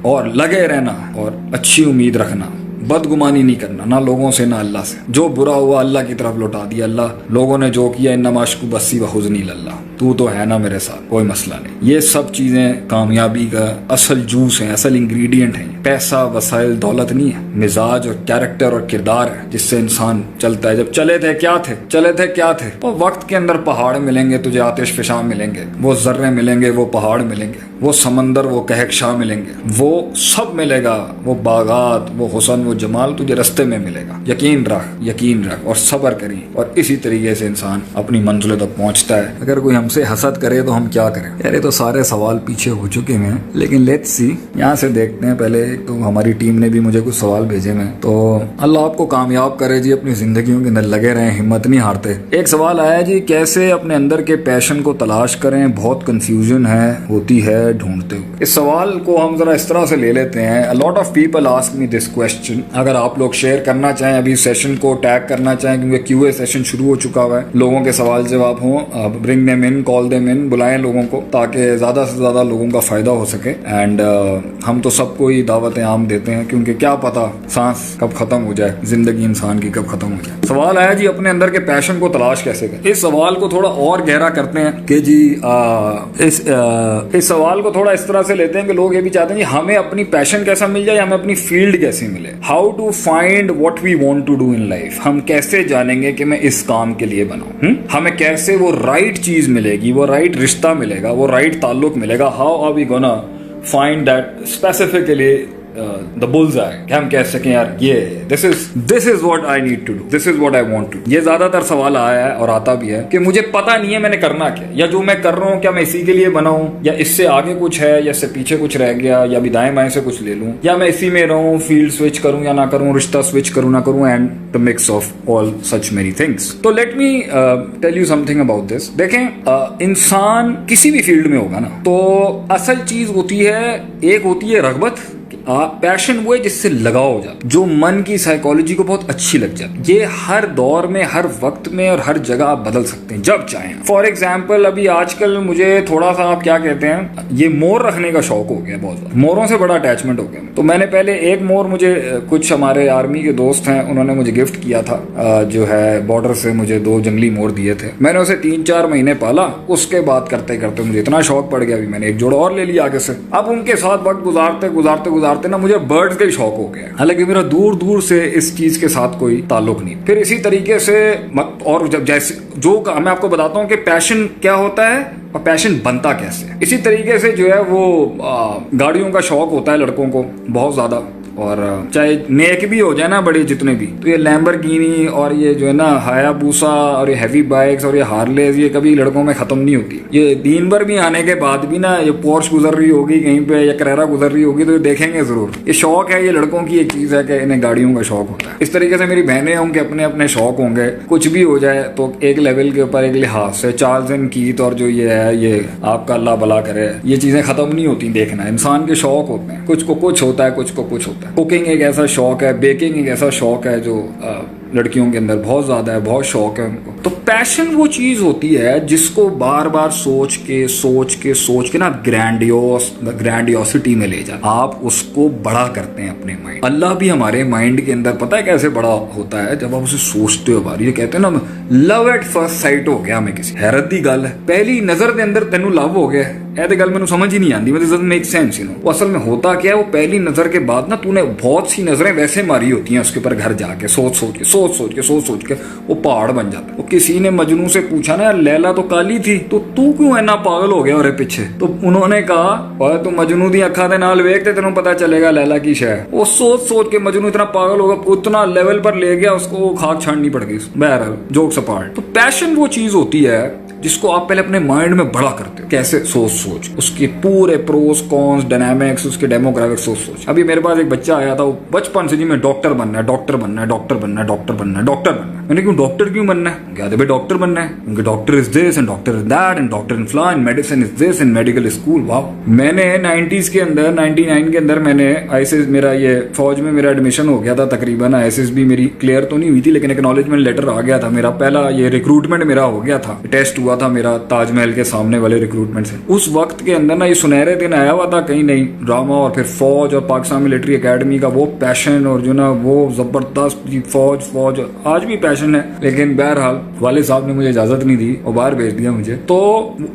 और लगे रहना और अच्छी उम्मीद रखना, बदगुमानी नहीं करना, ना लोगों से ना अल्लाह से। जो बुरा हुआ अल्लाह की तरफ लौटा दिया, अल्लाह लोगों ने जो किया इन्नमा अश्कु बस्सी व हुज़्नी इलल्लाह, तू तो है ना मेरे साथ, कोई मसला नहीं। ये सब चीजें कामयाबी का असल जूस है, असल इंग्रेडिएंट है। पैसा वसाइल दौलत नहीं है, मिजाज और कैरेक्टर और किरदार है जिससे इंसान चलता है। जब चले थे क्या थे, चले थे क्या थे, वो वक्त के अंदर पहाड़ मिलेंगे तुझे, आतिश फिशां मिलेंगे, वो जर्रे मिलेंगे, वो पहाड़ मिलेंगे, वो समंदर, वो कहकशां मिलेंगे, वो सब मिलेगा, वो बागात, वो हुसन, वो जमाल तुझे रास्ते में मिलेगा। यकीन रख और सब्र करी, और इसी तरीके से इंसान अपनी मंजिल तक पहुंचता है। अगर कोई हमसे हसद करे तो हम क्या करें यार, ये तो सारे सवाल पीछे हो चुके हैं, लेकिन लेट्स सी, यहाँ से देखते हैं। पहले तो हमारी टीम ने भी मुझे कुछ सवाल भेजे हैं, तो अल्लाह आपको कामयाब करे जी, अपनी जिंदगियों के अंदर लगे रहें, हिम्मत नहीं हारते। एक सवाल आया जी, कैसे अपने अंदर के पैशन को तलाश करें, बहुत कंफ्यूजन होती है ढूंढते हुए। इस सवाल को हम जरा इस तरह से ले लेते हैं। A lot of people ask me this question. अगर आप लोग शेयर करना चाहें, अभी सेशन को टैग करना चाहें, क्योंकि क्यूए सेशन शुरू हो चुका हुआ है, लोगों के सवाल जवाब हों, bring them in, call them in, बुलाएं लोगों को, ताकि ज्यादा से ज्यादा लोगों का फायदा हो सके। एंड हम तो सबको ही दावत आम देते हैं, क्योंकि क्या पता सांस कब खत्म हो जाए, जिंदगी इंसान की कब खत्म हो जाए। सवाल आया जी, अपने अंदर के पैशन को तलाश कैसे करें। इस सवाल को थोड़ा और गहरा करते हैं कि जी इस सवाल को थोड़ा इस तरह से लेते हैं कि लोग ये भी चाहते हैं जी, हमें अपनी पैशन कैसा मिल जाए, हमें अपनी फील्ड कैसे मिले। How to find what we want to do in life. हम कैसे जानेंगे कि मैं इस काम के लिए बनाऊं, हमें कैसे वो राइट चीज मिलेगी, वो राइट रिश्ता मिलेगा, वो राइट ताल्लुक मिलेगा। How are we gonna find that specifically the bullseye, कि हम कह सकें यार ये this is what I need to do, this is what I want to. ये ज्यादातर सवाल आया है और आता भी है कि मुझे पता नहीं है मैंने करना क्या, या जो मैं कर रहा हूं क्या मैं इसी के लिए बनाऊं, या इससे आगे कुछ है, या इससे पीछे कुछ रह गया, या भी दाएं बाएं से कुछ ले लूं, या मैं इसी में रहूं, फील्ड स्विच करूं या ना करूं, रिश्ता स्विच करूं ना करूं, and the mix of all such many things. तो let me tell you something about this. देखें, इंसान किसी भी फील्ड में होगा ना, तो असल चीज होती है, एक होती है रगबत, पैशन वो है जिससे लगाव हो जाता, जो मन की साइकोलॉजी को बहुत अच्छी लग जाती। ये हर दौर में, हर वक्त में और हर जगह आप बदल सकते हैं जब चाहें। फॉर एग्जाम्पल, अभी आजकल मुझे थोड़ा सा, आप क्या कहते हैं, ये मोर रखने का शौक हो गया, बहुत ज्यादा मोरों से बड़ा अटैचमेंट हो गया। तो मैंने पहले एक मोर, मुझे कुछ हमारे आर्मी के दोस्त हैं, उन्होंने मुझे गिफ्ट किया था, जो है बॉर्डर से मुझे 2 जंगली मोर दिए थे। मैंने उसे 3-4 महीने पाला, उसके बाद करते करते मुझे इतना शौक पड़ गया, अभी मैंने एक जोड़ा और ले लिया आगे से। अब उनके साथ वक्त गुजारते गुजारते गुजारते ना मुझे बर्ड्स का ही शौक हो गया, हालांकि मेरा दूर दूर से इस चीज के साथ कोई ताल्लुक नहीं। फिर इसी तरीके से, और जब जैसे जो मैं आपको बताता हूँ कि पैशन क्या होता है और पैशन बनता कैसे। इसी तरीके से जो है वो गाड़ियों का शौक होता है लड़कों को बहुत ज्यादा, और चाहे नेक भी हो जाए ना बड़े जितने भी, तो ये लैम्बोर्गिनी और ये जो है ना हायाबुसा और ये हैवी बाइक्स और ये हार्लेज, ये कभी लड़कों में खत्म नहीं होती। ये दिन भर भी आने के बाद भी ना, ये पोर्श गुजर रही होगी कहीं पे या कैरेरा गुजर रही होगी, तो ये देखेंगे जरूर। ये शौक है, ये लड़कों की एक चीज है कि इन्हें गाड़ियों का शौक होता है। इस तरीके से मेरी बहनें होंगे, अपने अपने शौक होंगे, कुछ भी हो जाए तो एक लेवल के ऊपर, एक लिहाज से चार्ल्स एंड कीथ और जो ये है, ये आपका अल्लाह भला करे, ये चीजें खत्म नहीं होती। देखना, इंसान के शौक होते हैं, कुछ को कुछ होता है, कुछ को कुछ होता है। कुकिंग एक ऐसा शौक है, बेकिंग एक ऐसा शौक है जो लड़कियों के अंदर बहुत ज्यादा है, बहुत शौक है उनको। तो पैशन वो चीज होती है जिसको बार बार सोच के ना ग्रैंडियोसिटी में ले जाए, आप उसको बड़ा करते हैं अपने माइंड। अल्लाह भी हमारे माइंड के अंदर पता है कैसे बड़ा होता है, जब आप उसे सोचते हो बार। ये कहते हैं ना, लव एट फर्स्ट साइट हो गया। हमें किसी हैरत दी गल है, पहली नजर के अंदर तेनू लव हो गया, ऐसे गल मैंने समझ ही नहीं आती, मतलब मेक सेंस। वो असल में होता क्या है, वो पहली नजर के बाद ना तूने बहुत सी नजरें वैसे मारी होती हैं उसके ऊपर, घर जाके सोच सोच के वो पहाड़ बन जाता है। वो किसी ने मजनू से पूछा ना, यार लैला तो काली थी, तो तू क्यों इतना पागल हो गया और पीछे? तो उन्होंने कहा, तू मजनू दी अखा दे नाल वेख ते तेनों पता चलेगा लैला की शय। वो सोच के मजनू इतना पागल होगा, उतना लेवल पर ले गया, उसको खाक छाड़नी पड़ गई। बहरहाल जोक्स अपार्ट, तो पैशन वो चीज होती है जिसको आप पहले अपने माइंड में बड़ा करते हो, कैसे सोच उसके पूरे प्रोस कॉन्स डायनामिक्स, उसके डेमोग्राफिक्स सोच। अभी मेरे पास एक बच्चा आया था, वो बचपन से जी मैं डॉक्टर बनना है। मैंने क्यों डॉक्टर क्यों बनना है? कहते भाई डॉक्टर बनना है क्योंकि doctor is this and doctor is that and doctor in फ्ला and medicine is this and medical school. वाह। मैंने 90s के अंदर 99 के अंदर मैंने आईएसएस, मेरा ये फौज में मेरा एडमिशन हो गया था तकरीबन। आईएसएस भी मेरी क्लियर तो नहीं हुई थी लेकिन एक्नॉलेजमेंट लेटर आ गया था मेरा। पहला ये रिक्रूटमेंट मेरा हो गया था, टेस्ट हुआ था मेरा ताजमहल के सामने वाले रिक्रूटमेंट से। उस वक्त के अंदर ना ये सुनहरे दिन आया हुआ था, कहीं नहीं ड्रामा और फिर फौज और पाकिस्तान मिलिट्री एकेडमी का वो पैशन और जो ना वो जबरदस्त फौज आज भी पैशन है। लेकिन बहरहाल वाले साहब ने मुझे इजाजत नहीं दी और बाहर भेज दिया मुझे। तो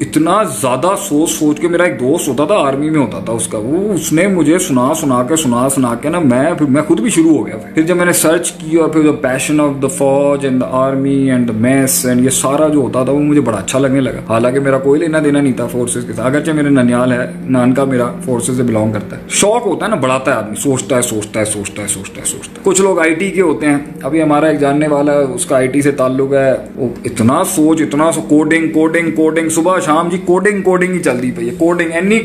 इतना ज्यादा सोच के, मेरा एक दोस्त होता था आर्मी में होता था उसका, वो उसने मुझे सुना के ना मैं खुद भी शुरू हो गया। फिर जब मैंने सर्च की और फिर पैशन ऑफ द फौज and the army and the mess and ये सारा जो होता था वो मुझे बड़ा अच्छा लगने लगा। हालांकि मेरा कोई लेना देना नहीं था फोर्सेस के साथ, अगरचे मेरे ननियाल है, नानका मेरा फोर्सेस से बिलोंग करता है। शौक होता है ना, बढ़ाता है आदमी, सोचता है। कुछ लोग आईटी के होते हैं, अभी हमारा एक जानने वाला है उसका आईटी से ताल्लुक है, वो इतना कोडिंग सुबह शाम जी कोडिंग ही चलती पई है। एनी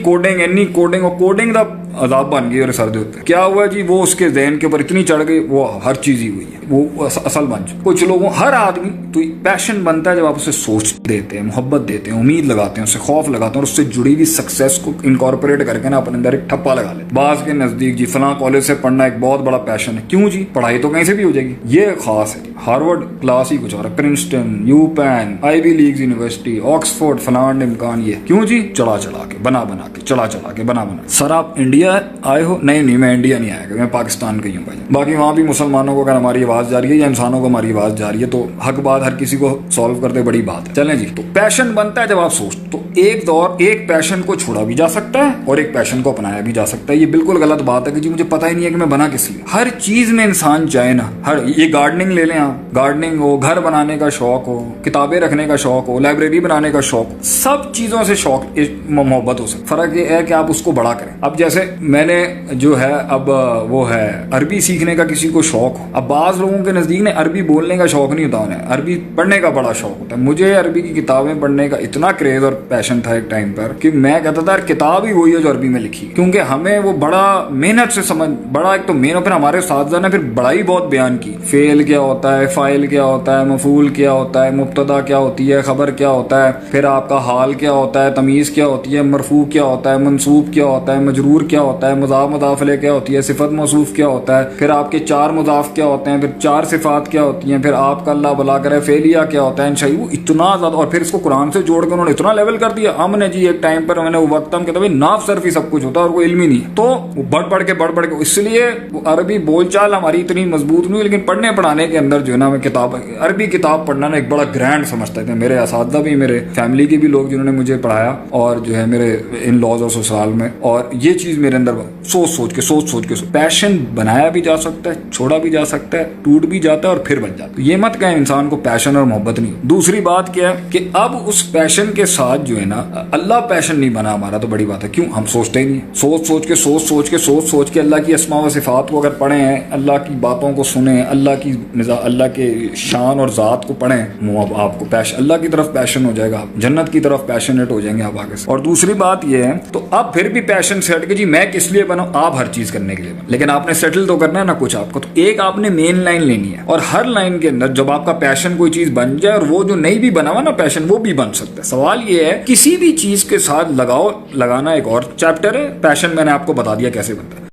कोडिंग और कोडिंग का अजाब बन गई और सर दे होते। क्या हुआ जी, वो उसके जहन के ऊपर इतनी चढ़ गई, वो हर चीज ही हुई है, वो असल बन चुकी। कुछ लोगों, हर आदमी तो पैशन बनता है जब आप उसे सोच देते हैं, मोहब्बत देते हैं, उम्मीद लगाते हैं, उससे खौफ लगाते हैं और उससे जुड़ी हुई सक्सेस को इनकॉर्पोरेट करके ना अपने अंदर एक ठप्पा लगा लेते। बाज के नजदीक जी फलां कॉलेज से पढ़ना एक बहुत बड़ा पैशन है। क्यों जी, पढ़ाई तो कहीं से भी हो जाएगी, ये खास है। हार्वर्ड क्लास ही कुछ और है, Princeton, UPenn, Ivy League university, Oxford, फलान इम्कान, ये क्यों जी, चढ़ा के बना के सर आप इंडिया आए हो? नहीं मैं इंडिया नहीं आया, मैं पाकिस्तान का ही हूँ भाई। बाकी वहां भी मुसलमानों को अगर हमारी आवाज जा रही है या इंसानों को हमारी आवाज जा रही है तो हक बात हर किसी को सॉल्व करते बड़ी बात है। चलें जी, तो पैशन बनता है जब आप सोच, तो एक पैशन को छोड़ा भी जा सकता है और एक पैशन को अपनाया भी जा सकता है। ये बिल्कुल गलत बात है कि जी मुझे पता ही नहीं है कि मैं बना किस लिए। हर चीज में इंसान चाहे ना, हर ये गार्डनिंग ले लें आप, गार्डनिंग हो, घर बनाने का शौक हो, किताबें रखने का शौक हो, लाइब्रेरी बनाने का शौक, सब चीजों से शौक मोहब्बत हो सकती। फर्क ये है कि आप उसको बड़ा करें। अब जैसे मैंने जो है अब वो है अरबी सीखने का किसी को शौक हो, अब बाज लोगों के नजदीक ने अरबी बोलने का शौक नहीं होता, उन्हें अरबी पढ़ने का बड़ा शौक होता है। मुझे अरबी की किताबें पढ़ने का इतना क्रेज और पैशन था एक टाइम पर कि मैं कहता था किताब ही वही है जो अरबी में लिखी, क्योंकि हमें वो बड़ा मेहनत से समझ, बड़ा एक तो मेन, फिर हमारे साथी ने फिर बड़ा ही बहुत बयान की, फेल क्या होता है, फाइल क्या होता है, मफूल क्या होता है, मुब्तदा क्या होती है, खबर क्या होता है, फिर आपका हाल क्या होता है, तमीज क्या होती है, मरफू क्या होता है, मंसूब क्या होता है, मजरूर क्या होता है, मुजाफ मुदाफले क्या होती है, सिफत मौसूफ क्या होता है, फिर आपके चार मुजाफ क्या होते हैं, फिर चार सिफात क्या होती हैं, फिर आपका अल्लाह भला करे फेलिया क्या होता है, सही। वो इतना ज्यादा, और फिर इसको कुरान से जोड़ कर उन्होंने इतना लेवल कर दिया। हमने जी एक टाइम पर मैंने वो वक्त हम कहते नाफ सर्फ ही सब कुछ होता है और वो इल्म ही नहीं, तो वो बढ़ के इसलिए अरबी बोलचाल हमारी इतनी मजबूत नहीं हुई। लेकिन पढ़ने पढ़ाने के अंदर जो है ना, मैं अरबी किताब पढ़ना ना एक बड़ा ग्रैंड समझता था। मेरे असातिज़ा भी, मेरे फैमिली के भी लोग जिन्होंने मुझे पढ़ाया और जो है मेरे इन लॉज और ससुराल में, और ये चीज मेरे अंदर सोच के पैशन बनाया भी जा सकता है, छोड़ा भी जा सकता है, टूट भी जाता है और फिर बन जाता है। ये मत कहें इंसान को पैशन और मोहब्बत नहीं। दूसरी बात क्या है कि अब उस पैशन के साथ जो है ना, अल्लाह पैशन नहीं बना हमारा तो बड़ी बात है। क्यों, हम सोचते ही नहीं। सोच के अल्लाह की अस्मा व सिफात को अगर पढ़े हैं, अल्लाह की बातों को सुने, अल्लाह के शान और जात को पढ़े, आपको पैशन, अल्लाह की तरफ पैशन हो जाएगा, जन्नत की तरफ पैशनेट हो जाएंगे आप आगे से। और दूसरी बात यह है, तो अब फिर भी पैशन सेट के जी मैं किस लिए बना, आप हर चीज करने के लिए बना, लेकिन आपने सेटल तो करना है ना कुछ आपको। तो एक आपने मेन लाइन लेनी है और हर लाइन के अंदर जब आपका पैशन कोई चीज बन जाए, और वो जो नहीं भी बना हुआ ना पैशन, वो भी बन सकता है। सवाल ये है किसी भी चीज के साथ लगाना एक और चैप्टर है। पैशन मैंने आपको बता दिया कैसे बनता है।